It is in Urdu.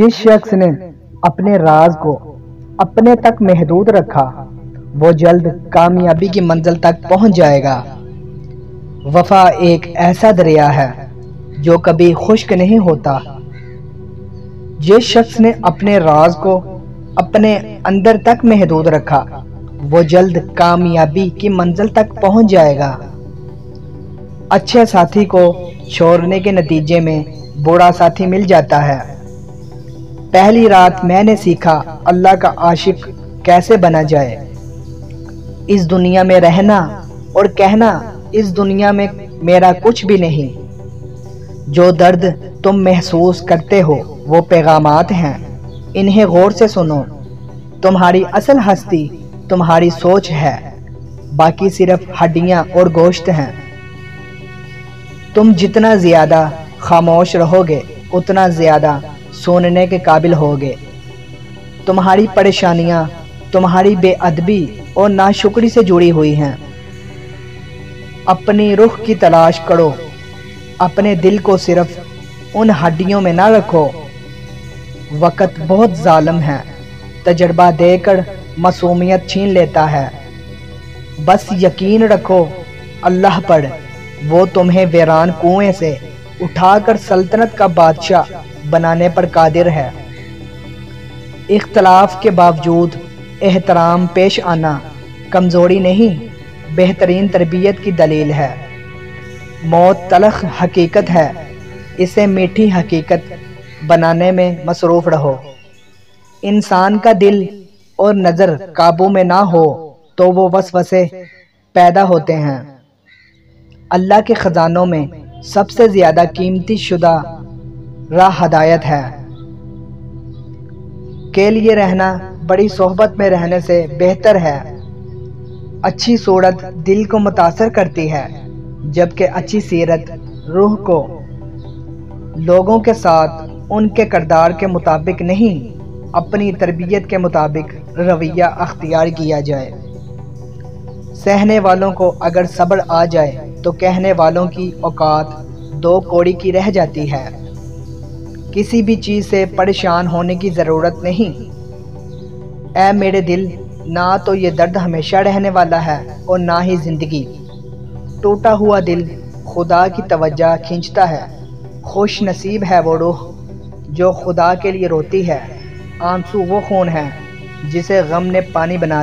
جس شخص نے اپنے راز کو اپنے تک محدود رکھا وہ جلد کامیابی کی منزل تک پہنچ جائے گا۔ وفا ایک ایسا دریا ہے جو کبھی خشک نہیں ہوتا۔ جس شخص نے اپنے راز کو اپنے اندر تک محدود رکھا وہ جلد کامیابی کی منزل تک پہنچ جائے گا۔ اچھے ساتھی کو چھوڑنے کے نتیجے میں برا ساتھی مل جاتا ہے۔ پہلی رات میں نے سیکھا اللہ کا عاشق کیسے بنا جائے۔ اس دنیا میں رہنا اور کہنا اس دنیا میں میرا کچھ بھی نہیں۔ جو درد تم محسوس کرتے ہو وہ پیغامات ہیں، انہیں غور سے سنو۔ تمہاری اصل ہستی تمہاری سوچ ہے، باقی صرف ہڈیاں اور گوشت ہیں۔ تم جتنا زیادہ خاموش رہو گے اتنا زیادہ سننے کے قابل ہوگے۔ تمہاری پریشانیاں تمہاری بے ادبی اور ناشکری سے جڑی ہوئی ہیں۔ اپنی روح کی تلاش کرو، اپنے دل کو صرف ان ہڈیوں میں نہ رکھو۔ وقت بہت ظالم ہے، تجربہ دے کر معصومیت چھین لیتا ہے۔ بس یقین رکھو اللہ پر، وہ تمہیں ویران کنویں سے اٹھا کر سلطنت کا بادشاہ بنانے پر قادر ہے۔ اختلاف کے باوجود احترام پیش آنا کمزوری نہیں بہترین تربیت کی دلیل ہے۔ موت تلخ حقیقت ہے، اسے میٹھی حقیقت بنانے میں مصروف رہو۔ انسان کا دل اور نظر قابو میں نہ ہو تو وہ وسوسے پیدا ہوتے ہیں۔ اللہ کے خزانوں میں سب سے زیادہ قیمتی شدہ راہ ہدایت ہے۔ کے لیے رہنا بڑی صحبت میں رہنے سے بہتر ہے۔ اچھی صورت دل کو متاثر کرتی ہے جبکہ اچھی سیرت روح کو۔ لوگوں کے ساتھ ان کے کردار کے مطابق نہیں اپنی تربیت کے مطابق رویہ اختیار کیا جائے۔ سہنے والوں کو اگر صبر آ جائے تو کہنے والوں کی اوقات دو کوڑی کی رہ جاتی ہے۔ کسی بھی چیز سے پریشان ہونے کی ضرورت نہیں۔ اے میرے دل، نہ تو یہ درد ہمیشہ رہنے والا ہے اور نہ ہی زندگی۔ ٹوٹا ہوا دل خدا کی توجہ کھینچتا ہے۔ خوش نصیب ہے وہ روح جو خدا کے لیے روتی ہے۔ آنسو وہ خون ہے جسے غم نے پانی بنا